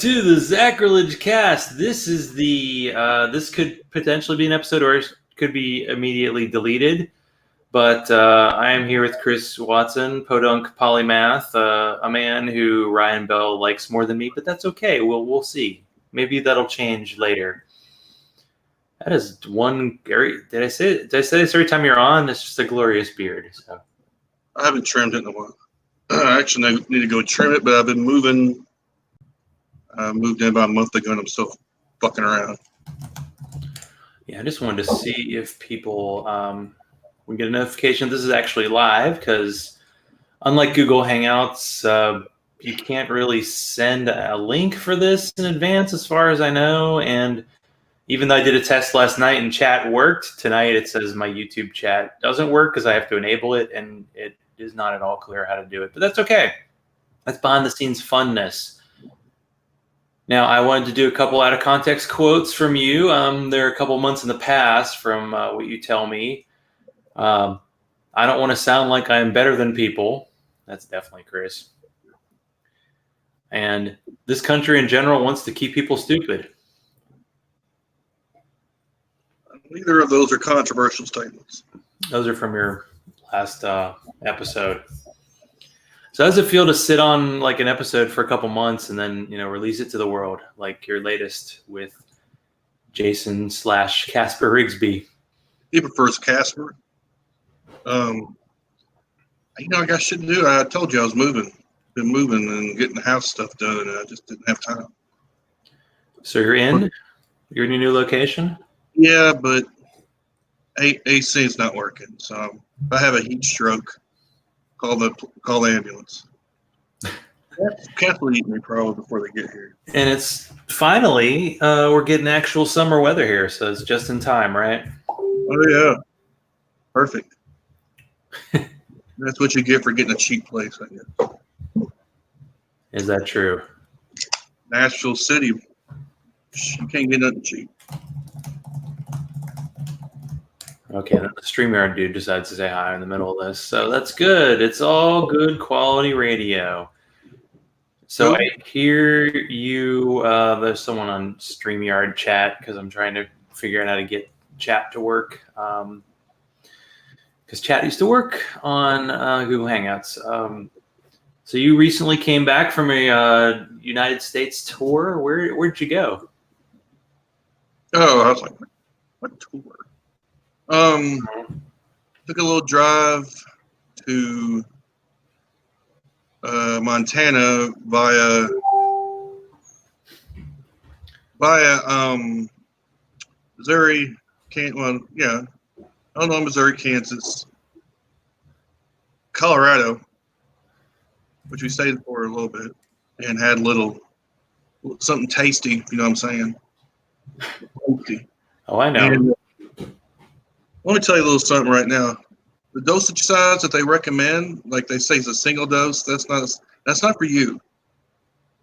To the Sacrilege Cast. This is the this could potentially be an episode, or it could be immediately deleted. But I am here with Chris Watson, Podunk Polymath, a man who Ryan Bell likes more than me, but that's okay. We'll see. Maybe that'll change later. That is one. Did I say it? Did I say this every time you're on? It's just a glorious beard. So I haven't trimmed it in a while. I actually need to go trim it, but I've been moving. I moved in about a month ago, and I'm still fucking around. Yeah, I just wanted to see if people we get a notification this is actually live, because unlike Google Hangouts, you can't really send a link for this in advance, as far as I know. And even though I did a test last night and chat worked, tonight it says my YouTube chat doesn't work because I have to enable it, and it is not at all clear how to do it. But that's okay. That's behind the scenes funness. Now, I wanted to do a couple out of context quotes from you. There are a couple months in the past from what you tell me. I don't want to sound like I'm better than people. That's definitely Chris. And this country in general wants to keep people stupid. Neither of those are controversial statements. Those are from your last episode. So how does it feel to sit on like an episode for a couple months and then, release it to the world, like your latest with Jason/Casper Rigsby? He prefers Casper. I got shit to do. I told you I was moving. Been moving and getting the house stuff done, and I just didn't have time. So you're in your new location? Yeah, but AC is not working. So if I have a heat stroke, call the ambulance. Cats will eat me probably before they get here. And it's finally we're getting actual summer weather here, so it's just in time, right? Oh yeah, perfect. That's what you get for getting a cheap place, I guess. Is that true? Nashville City, you can't get nothing cheap. Okay, then the StreamYard dude decides to say hi in the middle of this. So that's good. It's all good quality radio. So I hear you, there's someone on StreamYard chat, because I'm trying to figure out how to get chat to work. Because chat used to work on Google Hangouts. So you recently came back from a United States tour. Where'd you go? Oh, I was like, what tour? Took a little drive to Montana via Missouri, Missouri, Kansas, Colorado, which we stayed for a little bit and had something tasty, you know what I'm saying? Tasty. Oh, I know. And, let me tell you a little something right now. The dosage size that they recommend, like they say, is a single dose. That's not for you.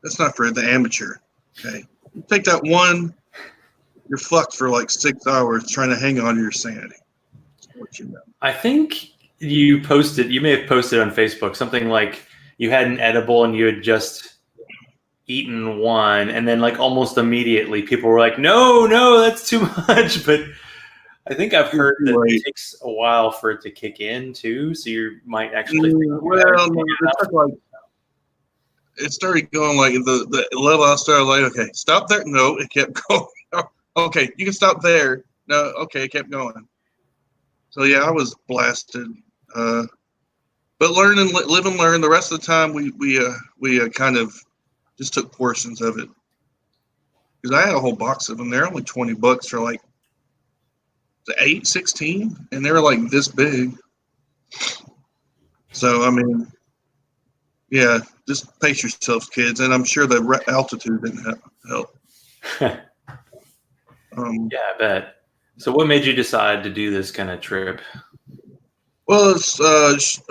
That's not for the amateur. Okay, you take that one, you're fucked for like 6 hours trying to hang on to your sanity. That's what you know. I think you may have posted on Facebook something like you had an edible and you had just eaten one, and then like almost immediately people were like, no, that's too much. But I think I've heard that it takes a while for it to kick in too, so you might actually. It started going like the level I started like, okay, stop there. No, it kept going. Okay, you can stop there. No, okay, it kept going. So yeah, I was blasted. But live and learn. The rest of the time, we kind of just took portions of it, because I had a whole box of them. They're only $20 for like 16, and they were like this big. So I mean, yeah, just pace yourselves, kids, and I'm sure the altitude didn't help. Yeah, I bet. So what made you decide to do this kind of trip? Well, it's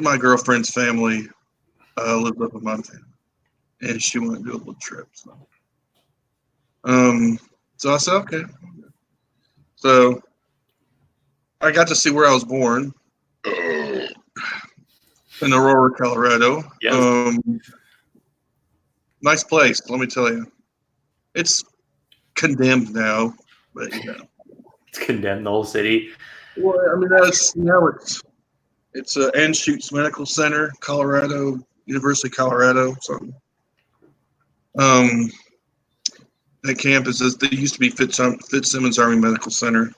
my girlfriend's family lives up in Montana, and she wanted to do a little trip. So I said, okay. So I got to see where I was born in Aurora, Colorado. Yes. Nice place, let me tell you. It's condemned now, but you know. It's condemned the whole city. Well, I mean, it's a Anschutz Medical Center, Colorado, University of Colorado. So, that campus they used to be Fitzsimmons Army Medical Center.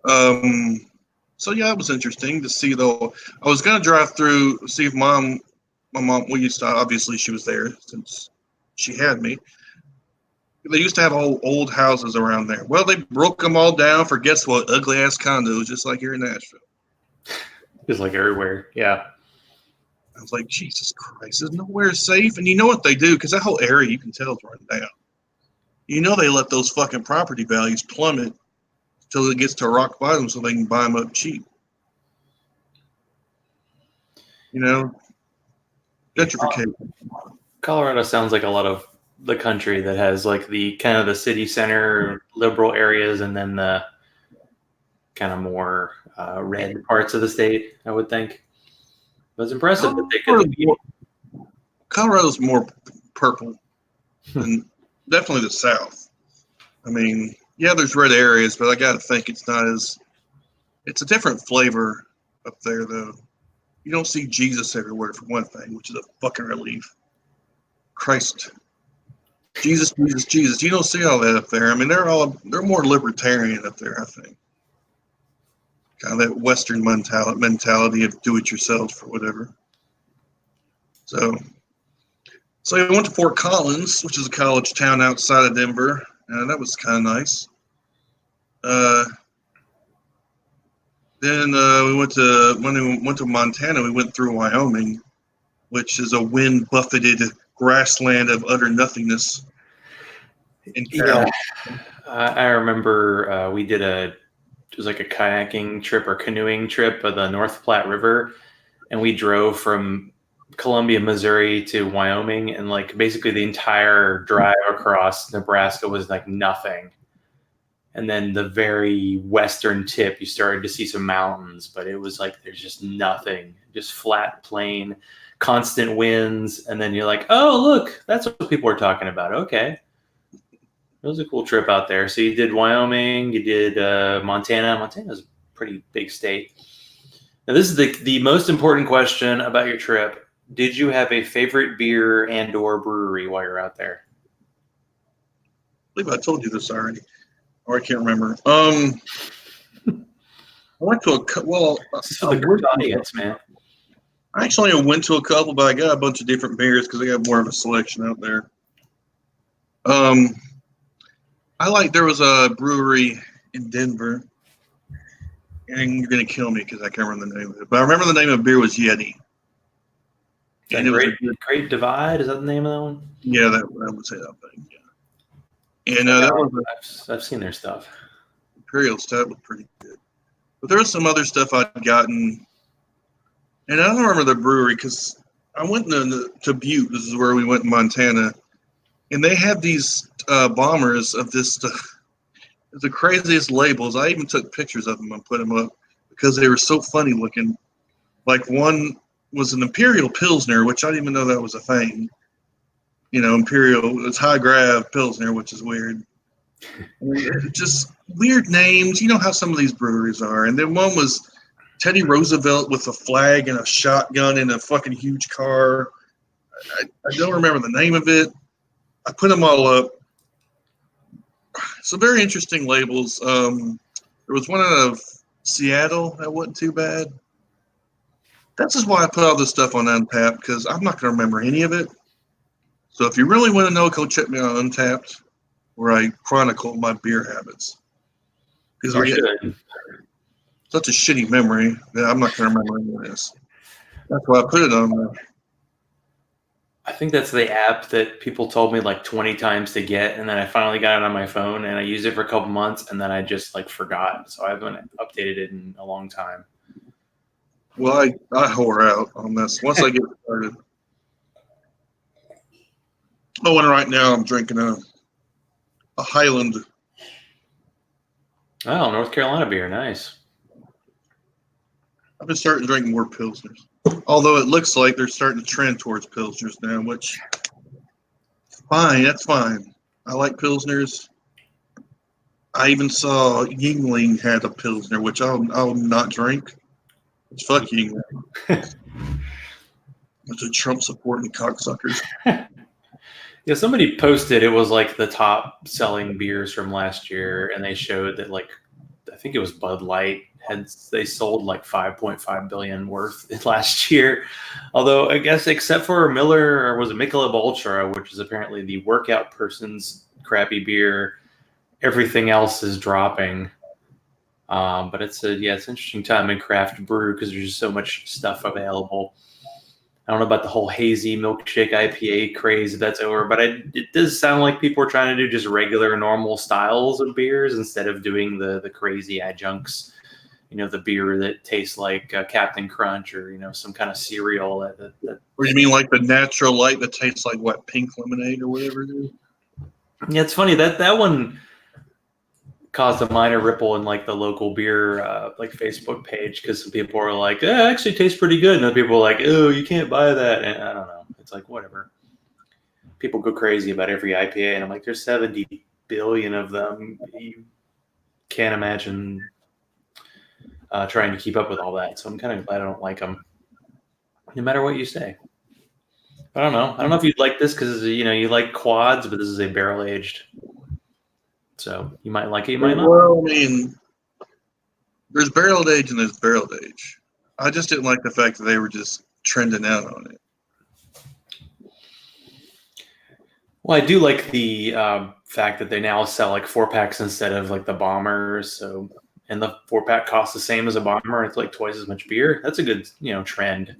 So yeah, it was interesting to see. Though I was gonna drive through, see if my mom. We used to, obviously she was there since she had me. They used to have old houses around there. Well, they broke them all down for, guess what, ugly ass condos, just like here in Nashville. Just like everywhere, yeah. I was like, Jesus Christ, there's nowhere safe. And you know what they do? Because that whole area, you can tell, is run down. You know they let those fucking property values plummet until it gets to rock bottom so they can buy them up cheap. You know, gentrification. Colorado sounds like a lot of the country that has like the kind of the city center liberal areas and then the kind of more red parts of the state, I would think. It was impressive that they could. Colorado's more purple than definitely the South. I mean, yeah, there's red areas, but I got to think it's a different flavor up there, though. You don't see Jesus everywhere, for one thing, which is a fucking relief. Christ. Jesus, Jesus, Jesus. You don't see all that up there. I mean, they're more libertarian up there, I think. Kind of that Western mentality of do it yourself or whatever. So I went to Fort Collins, which is a college town outside of Denver, and that was kind of nice. Then when we went to Montana, we went through Wyoming, which is a wind buffeted grassland of utter nothingness. Yeah, I remember we did it was like a kayaking trip or canoeing trip of the North Platte River, and we drove from Columbia, Missouri to Wyoming, and like basically the entire drive across Nebraska was like nothing. And then the very western tip, you started to see some mountains, but it was like there's just nothing, just flat plain, constant winds. And then you're like, oh, look, that's what people are talking about. Okay. It was a cool trip out there. So you did Wyoming, you did Montana. Montana's a pretty big state. Now, this is the most important question about your trip. Did you have a favorite beer and or brewery while you're out there? I believe I told you this already. Or I can't remember. I went to audience, man. I actually went to a couple, but I got a bunch of different beers because I got more of a selection out there. There was a brewery in Denver, and you're gonna kill me because I can't remember the name of it. But I remember the name of the beer was Yeti. And it was Great Divide. Is that the name of that one? Yeah, that would say that thing. Yeah. And that was I've seen their stuff. Imperial Stout was pretty good. But there was some other stuff I'd gotten. And I don't remember the brewery because I went to Butte. This is where we went in Montana. And they had these bombers of this stuff. The craziest labels. I even took pictures of them and put them up because they were so funny looking. Like one was an Imperial Pilsner, which I didn't even know that was a thing. You know, Imperial, it's high grav Pilsner, which is weird. Just weird names. You know how some of these breweries are. And then one was Teddy Roosevelt with a flag and a shotgun in a fucking huge car. I don't remember the name of it. I put them all up. Some very interesting labels. There was one out of Seattle that wasn't too bad. That's just why I put all this stuff on Untapped, because I'm not going to remember any of it. So if you really want to know, go check me out on Untapped, where I chronicle my beer habits. Because I get such a shitty memory that I'm not going to remember any of this. That's why I put it on there. I think that's the app that people told me like 20 times to get, and then I finally got it on my phone, and I used it for a couple months, and then I just like forgot. So I haven't updated it in a long time. Well, I whore out on this once I get started. Oh, and right now I'm drinking a Highland. Oh, North Carolina beer, nice. I've been starting drinking more Pilsners. Although it looks like they're starting to trend towards Pilsners now, which Fine, that's fine. I like Pilsners. I even saw Yingling had a Pilsner, which I'll not drink. It's fuck Yingling. It's a Trump supporting cocksuckers. Yeah, somebody posted it was like the top selling beers from last year, and they showed that like I think it was Bud Light they sold like 5.5 billion worth last year. Although I guess except for Miller or was it Michelob Ultra, which is apparently the workout person's crappy beer, everything else is dropping. But it's an interesting time in craft brew because there's just so much stuff available. I don't know about the whole hazy milkshake IPA craze if that's over, but it does sound like people are trying to do just regular, normal styles of beers instead of doing the crazy adjuncts. You know, the beer that tastes like Captain Crunch or, you know, some kind of cereal. Or you mean like the natural light that tastes like what, pink lemonade or whatever it is? Yeah, it's funny that one caused a minor ripple in like the local beer like Facebook page because some people are like, it actually tastes pretty good, and other people are like, oh, you can't buy that, and I don't know. It's like whatever. People go crazy about every IPA, and I'm like, there's 70 billion of them. You can't imagine trying to keep up with all that. So I'm kind of glad I don't like them, no matter what you say. I don't know. I don't know if you'd like this because you know you like quads, but this is a barrel aged. So you might like it, you might not. Well, I mean, there's barrel age and there's barrel age. I just didn't like the fact that they were just trending out on it. Well, I do like the fact that they now sell like 4-packs instead of like the bombers. So, and the 4-pack costs the same as a bomber. It's like twice as much beer. That's a good, you know, trend.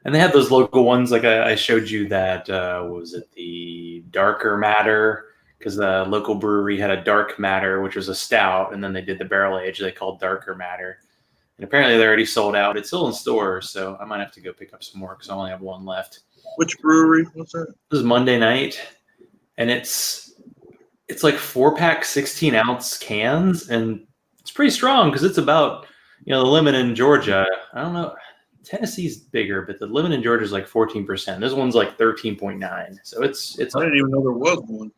And they have those local ones, like I showed you that. What was it, the Darker Matter? Because the local brewery had a Dark Matter, which was a stout, and then they did the barrel age they called Darker Matter. And apparently they're already sold out. It's still in stores, so I might have to go pick up some more because I only have one left. Which brewery? What's that? This is Monday Night, and it's like 4-pack 16-ounce cans, and it's pretty strong because it's about, you know, the limit in Georgia. I don't know. Tennessee's bigger, but the limit in Georgia is like 14%. This one's like 13.9. So it's. I didn't even know there was one.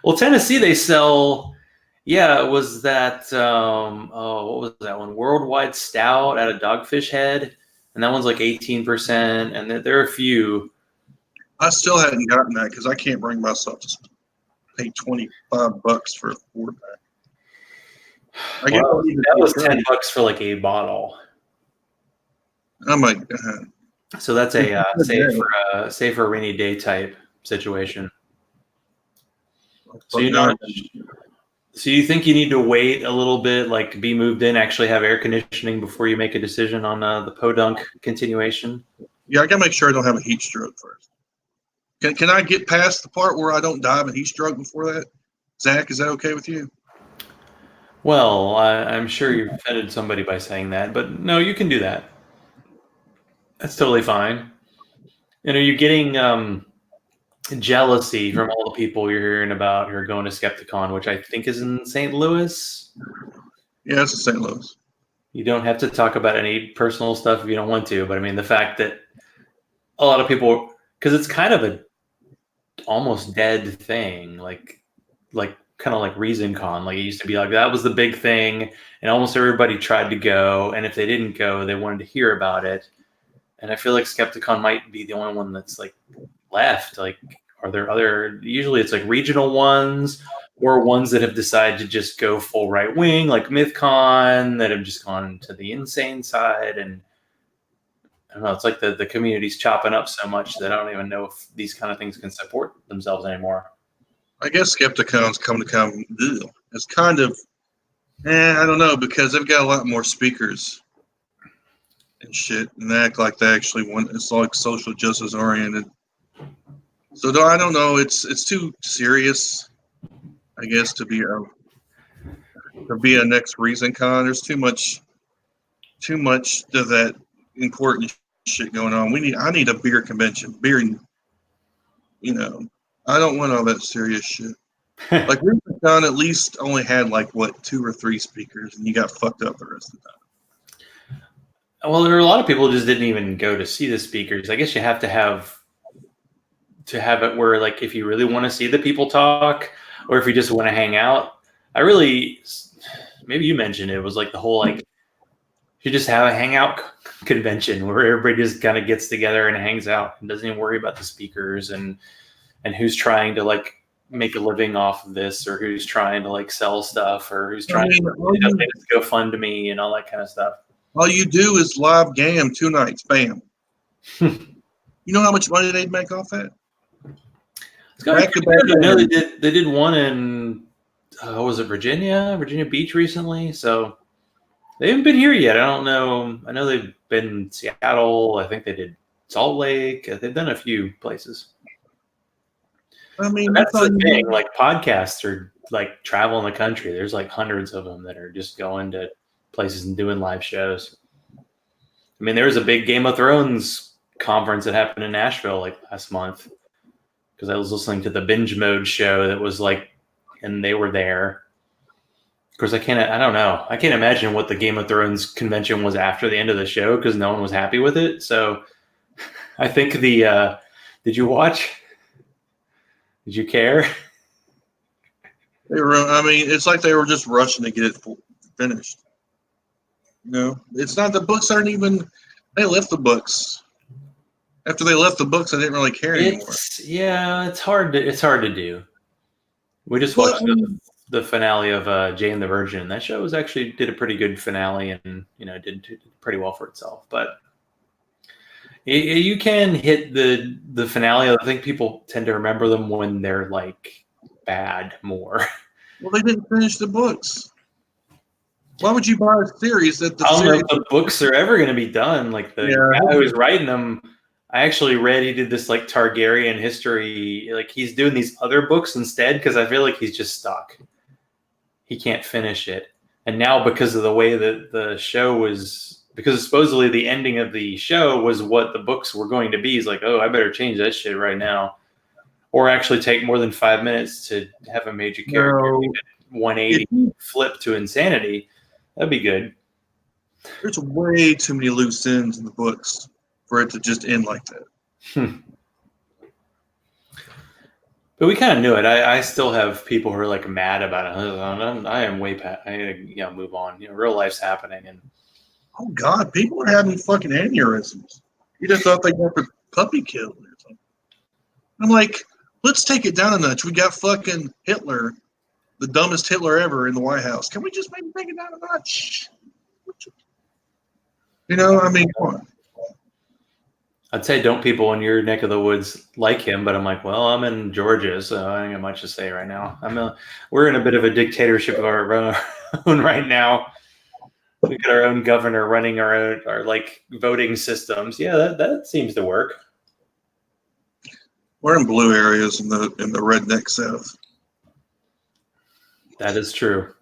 Well, Tennessee, they sell. Yeah, it was that. What was that one? Worldwide Stout out of Dogfish Head, and that one's like 18%. And there are a few. I still hadn't gotten that because I can't bring myself to pay $25 for a 4-pack. Well, that was $10 for like a bottle. I'm like, so that's a save for a rainy day type situation. So so you think you need to wait a little bit, like be moved in, actually have air conditioning before you make a decision on the podunk continuation? Yeah, I gotta make sure I don't have a heat stroke first. Can I get past the part where I don't die of a heat stroke before that? Zach, is that okay with you? Well, I'm sure you've offended somebody by saying that, but no, you can do that. That's totally fine. And are you getting jealousy from all the people you're hearing about who are going to Skepticon, which I think is in St. Louis? Yeah, it's in St. Louis. You don't have to talk about any personal stuff if you don't want to, but I mean, the fact that a lot of people, because it's kind of a almost dead thing, like kind of like ReasonCon. Like it used to be like that was the big thing, and almost everybody tried to go, and if they didn't go, they wanted to hear about it. And I feel like Skepticon might be the only one that's like left. Like, are there other? Usually, it's like regional ones or ones that have decided to just go full right wing, like MythCon, that have just gone to the insane side. And I don't know. It's like the community's chopping up so much that I don't even know if these kind of things can support themselves anymore. I guess Skepticon's it's kind of, I don't know, because they've got a lot more speakers and shit, and they act like they actually want. It's like social justice oriented. So I don't know. It's too serious, I guess, to be a next ReasonCon. There's too much of that important shit going on. I need a bigger convention. Beer, you know. I don't want all that serious shit. Like ReasonCon at least only had like 2 or 3 speakers, and you got fucked up the rest of the time. Well, there are a lot of people who just didn't even go to see the speakers. I guess you have to have it where, like, if you really want to see the people talk, or if you just want to hang out. Maybe you mentioned it was like the whole like you just have a hangout convention where everybody just kind of gets together and hangs out and doesn't even worry about the speakers and who's trying to like make a living off of this, or who's trying to like sell stuff, or who's trying to go fund me and all that kind of stuff. All you do is live gam 2 nights, bam. You know how much money they'd make off that? I know they did one in was it Virginia Beach recently? So they haven't been here yet. I don't know. I know they've been in Seattle. I think they did Salt Lake. They've done a few places. I mean, that's the thing. Like podcasts are like traveling the country. There's like hundreds of them that are just going to places and doing live shows. I mean, there was a big Game of Thrones conference that happened in Nashville like last month, because I was listening to the Binge Mode show that was like, and they were there. Of course, I don't know. I can't imagine what the Game of Thrones convention was after the end of the show, because no one was happy with it. So I think did you watch? Did you care? It's like they were just rushing to get it finished. It's not, the books aren't even, they left the books. After they left the books, I didn't really care anymore. Yeah, it's hard to do. We just watched the finale of Jane the Virgin, and that show did a pretty good finale, and did pretty well for itself. But you can hit the finale. I think people tend to remember them when they're like bad more. Well, they didn't finish the books. Why would you buy a series that I don't know if the books are ever going to be done? Like the guy who was writing them, I actually read he did this like Targaryen history. Like he's doing these other books instead, because I feel like he's just stuck. He can't finish it. And now, because of the way that the show was, because supposedly the ending of the show was what the books were going to be, he's like, oh, I better change that shit right now. Or actually take more than 5 minutes to have a major character 180 flip to insanity. That'd be good. There's way too many loose ends in the books for it to just end like that. But we kind of knew it. I still have people who are like mad about it. I am way past. I gotta move on. Real life's happening, and oh God, people are having fucking aneurysms. You just thought they got the puppy killed or something. I'm like, let's take it down a notch. We got fucking Hitler, the dumbest Hitler ever, in the White House. Can we just maybe take it down a notch? Come on. I'd say don't people in your neck of the woods like him, but I'm like, well, I'm in Georgia, so I don't got much to say right now. We're in a bit of a dictatorship of our own right now. We got our own governor running our like voting systems. Yeah, that seems to work. We're in blue areas in the redneck South. That is true.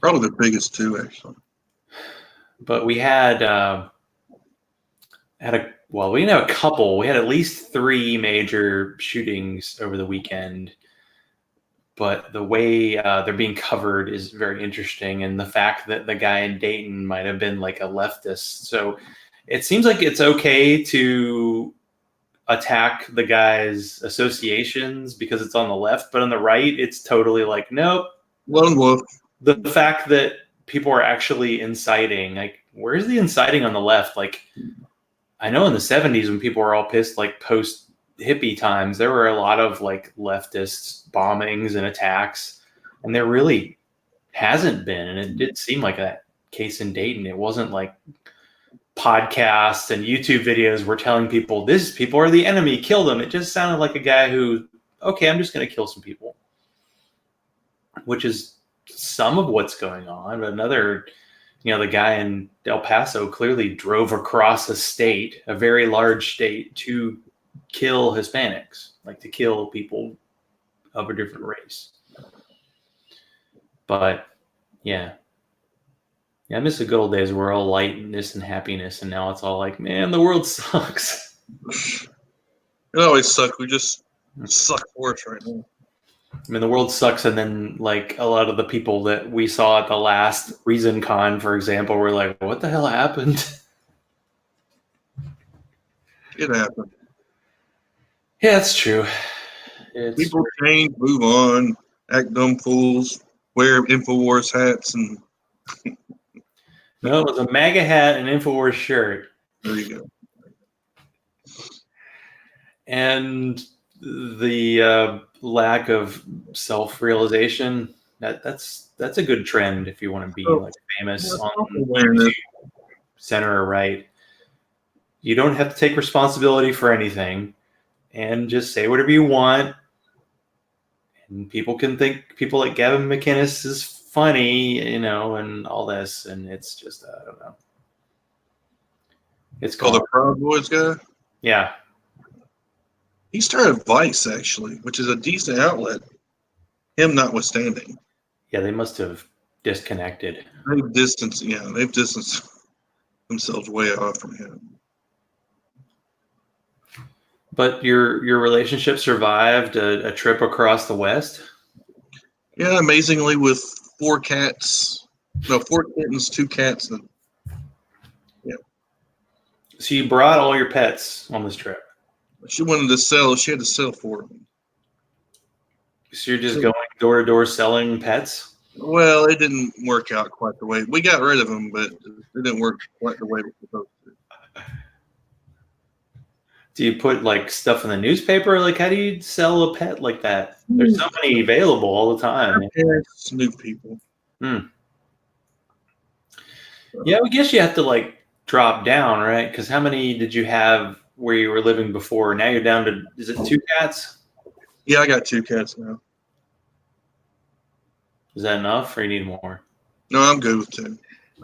Probably the biggest too, actually. But we had we didn't have a couple. We had at least 3 major shootings over the weekend. But the way they're being covered is very interesting, and the fact that the guy in Dayton might have been like a leftist. So it seems like it's okay to attack the guy's associations because it's on the left, but on the right, it's totally like, nope. Lone wolf. The fact that people are actually inciting, like, where's the inciting on the left? Like, I know in the 70s when people were all pissed, like post hippie times, there were a lot of like leftist bombings and attacks, and there really hasn't been. And it did seem like that case in Dayton. It wasn't like podcasts and YouTube videos were telling people these people are the enemy, kill them. It just sounded like a guy who, okay, I'm just going to kill some people, which is some of what's going on. But another, the guy in El Paso clearly drove across a state, a very large state, to kill Hispanics, like to kill people of a different race. But yeah, I miss the good old days where all lightness and happiness, and now it's all like, man, the world sucks. It always sucks. We just suck worse right now. I mean, the world sucks, and then like a lot of the people that we saw at the last Reason Con, for example, were like, what the hell happened? It happened. Yeah, that's true. People change, move on, act dumb fools, wear InfoWars hats, and No, it was a MAGA hat and InfoWars shirt. there you go. And the lack of self-realization, that's a good trend if you want to be like famous on YouTube, center or right. You don't have to take responsibility for anything and just say whatever you want. And people can think people like Gavin McInnes is funny, you know, and all this, and it's just I don't know. It's called the Proud Boys guy. Yeah. He started Vice actually, which is a decent outlet. Him notwithstanding. Yeah, they must have disconnected. They've distanced themselves way off from him. But your relationship survived a trip across the West? Yeah, amazingly, with 4 kittens, 2 cats. And, yeah. So you brought all your pets on this trip? She wanted to sell. She had to sell 4 of them. So you're just going door to door selling pets? Well, it didn't work out quite the way. We got rid of them, but it didn't work quite the way we were supposed to. Do you put like stuff in the newspaper? Like, how do you sell a pet like that? There's so many available all the time. Parents, new people. Yeah, I guess you have to like drop down, right? Because how many did you have where you were living before? Now you're down to, is it 2 cats? Yeah, I got 2 cats now. Is that enough, or you need more? No, I'm good with 2.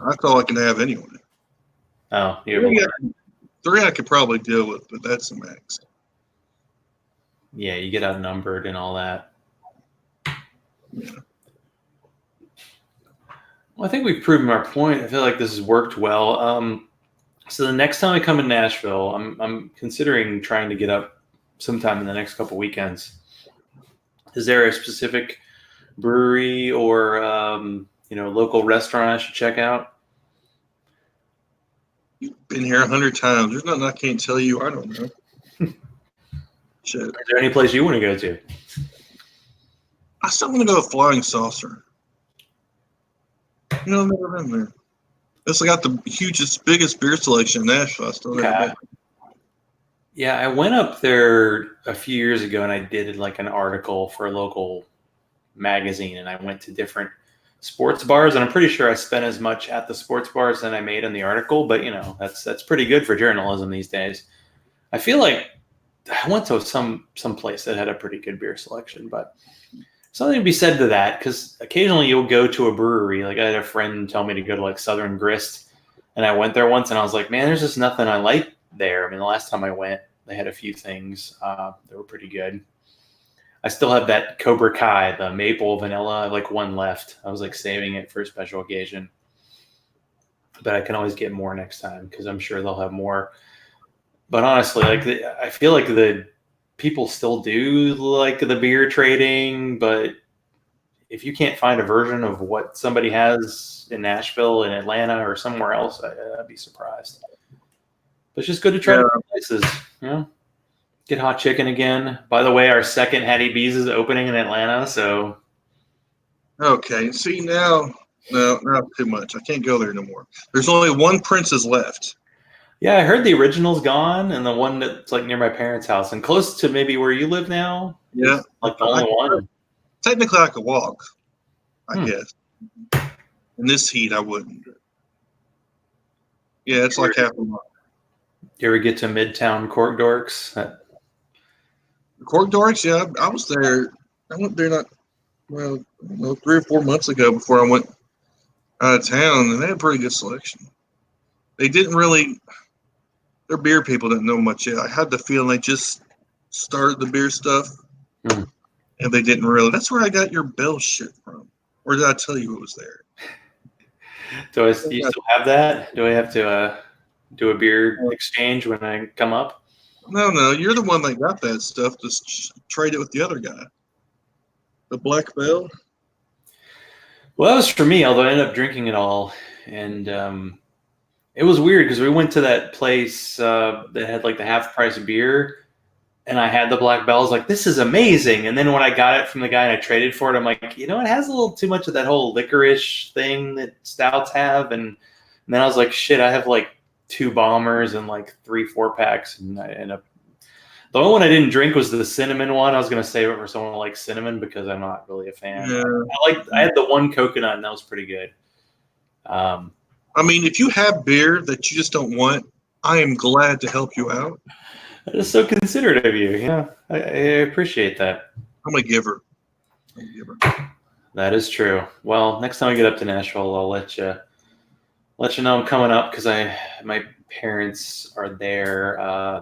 That's all I can have anyway. Oh, you have 3 I could probably deal with, but that's the max. Yeah, you get outnumbered and all that. Yeah. Well, I think we've proven our point. I feel like this has worked well. So the next time I come to Nashville, I'm considering trying to get up sometime in the next couple weekends. Is there a specific brewery or local restaurant I should check out? You've been here 100 times. There's nothing I can't tell you. I don't know. Shit. Is there any place you want to go to? I still want to go to Flying Saucer. I've never been there. It's got the biggest beer selection in Nashville. I still never been. Yeah, I went up there a few years ago and I did like an article for a local magazine, and I went to different sports bars, and I'm pretty sure I spent as much at the sports bars than I made in the article, but that's pretty good for journalism these days. I feel like I went to some place that had a pretty good beer selection, but something to be said to that, because occasionally you'll go to a brewery. Like I had a friend tell me to go to like Southern Grist, and I went there once and I was like, man, there's just nothing I like there. I mean, the last time I went, they had a few things that were pretty good. I still have that Cobra Kai, the maple vanilla, like one left. I was like saving it for a special occasion, but I can always get more next time because I'm sure they'll have more. But honestly, I feel like the people still do like the beer trading, but if you can't find a version of what somebody has in Nashville, in Atlanta, or somewhere else, I'd be surprised. But it's just good to try different places, Get hot chicken again. By the way, our second Hattie B's is opening in Atlanta, so. Okay, see now, no, not too much. I can't go there no more. There's only one Prince's left. Yeah, I heard the original's gone, and the one that's like near my parents' house and close to maybe where you live now. Yeah, like the only one. Technically, I could walk. I guess. In this heat, I wouldn't. Yeah, it's like half a mile. You ever get to Midtown Cork Dorks? Cork Dorks, yeah, I was there. I went there 3 or 4 months ago before I went out of town, and they had a pretty good selection. They didn't really. Their beer people didn't know much yet. I had the feeling they just started the beer stuff, and they didn't really. That's where I got your Bell shit from. Or did I tell you it was there? Do you still have that? Do I have to do a beer exchange when I come up? No, you're the one that got that stuff. Just trade it with the other guy. The Black Bell. Well, that was for me, although I ended up drinking it all. And It was weird because we went to that place that had like the half price beer, and I had the black bell. I was like, this is amazing. And then when I got it from the guy and I traded for it, I'm like, it has a little too much of that whole licorice thing that stouts have. And then I was like, shit, I have like 2 bombers and like 3 4-packs, and I end up. The only one I didn't drink was the cinnamon one. I was gonna save it for someone who likes cinnamon because I'm not really a fan. Yeah. I had the one coconut and that was pretty good. I mean, if you have beer that you just don't want, I am glad to help you out. That is so considerate of you. Yeah, I appreciate that. I'm a giver. That is true. Well, next time I get up to Nashville, I'll let you know I'm coming up because my parents are there.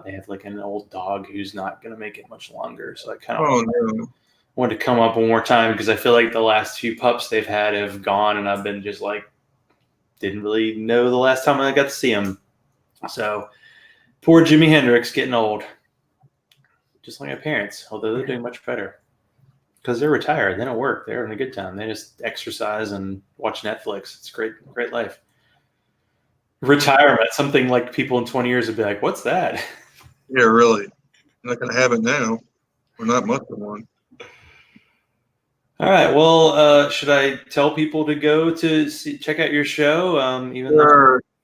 They have like an old dog who's not going to make it much longer, so I kind of wanted to come up one more time because I feel like the last few pups they've had have gone, and I've been just like didn't really know the last time I got to see him. So poor Jimi Hendrix getting old, just like my parents, although they're doing much better because they're retired. They don't work. They're having a good time. They just exercise and watch Netflix. It's great life. Retirement, something like people in 20 years would be like, what's that? Yeah, really. You're not going to have it now. We're not much of one. All right. Well, should I tell people to go to check out your show?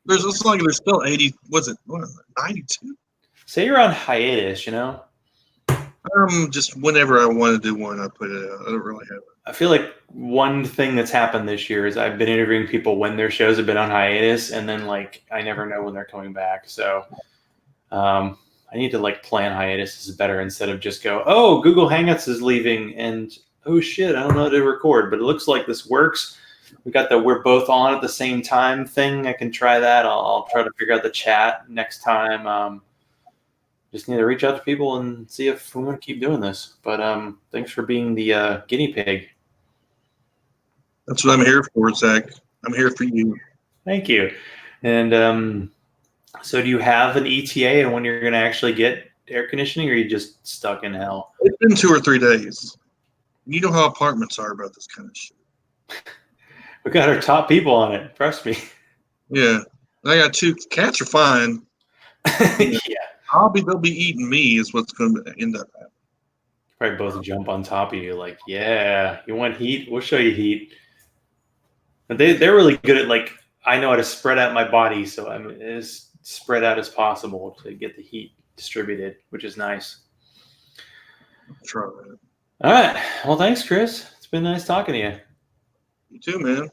There's still 80. Was it 92? Say you're on hiatus. Just whenever I want to do one, I put it out. I don't really have it. I feel like one thing that's happened this year is I've been interviewing people when their shows have been on hiatus, and then like I never know when they're coming back. So I need to like plan hiatuses better instead of just go, oh, Google Hangouts is leaving, and oh shit, I don't know how to record, but it looks like this works. We got the we're both on at the same time thing. I can try that. I'll try to figure out the chat next time. Just need to reach out to people and see if we want to keep doing this. But thanks for being the guinea pig. That's what I'm here for, Zach. I'm here for you. Thank you. And so do you have an ETA and when you're going to actually get air conditioning, or are you just stuck in hell? It's been 2 or 3 days. You know how apartments are about this kind of shit. We got our top people on it. Trust me. Yeah. I got 2 cats are fine. Yeah. They'll be eating me is what's going to end up happening. Probably both jump on top of you like, yeah, you want heat? We'll show you heat. But they're really good at like, I know how to spread out my body, so I'm as spread out as possible to get the heat distributed, which is nice. I'll try that. All right. Well, thanks, Chris. It's been nice talking to you. You too, man.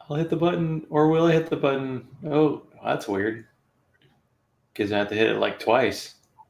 I'll hit the button, or will I hit the button? Oh, that's weird. Because I have to hit it like twice.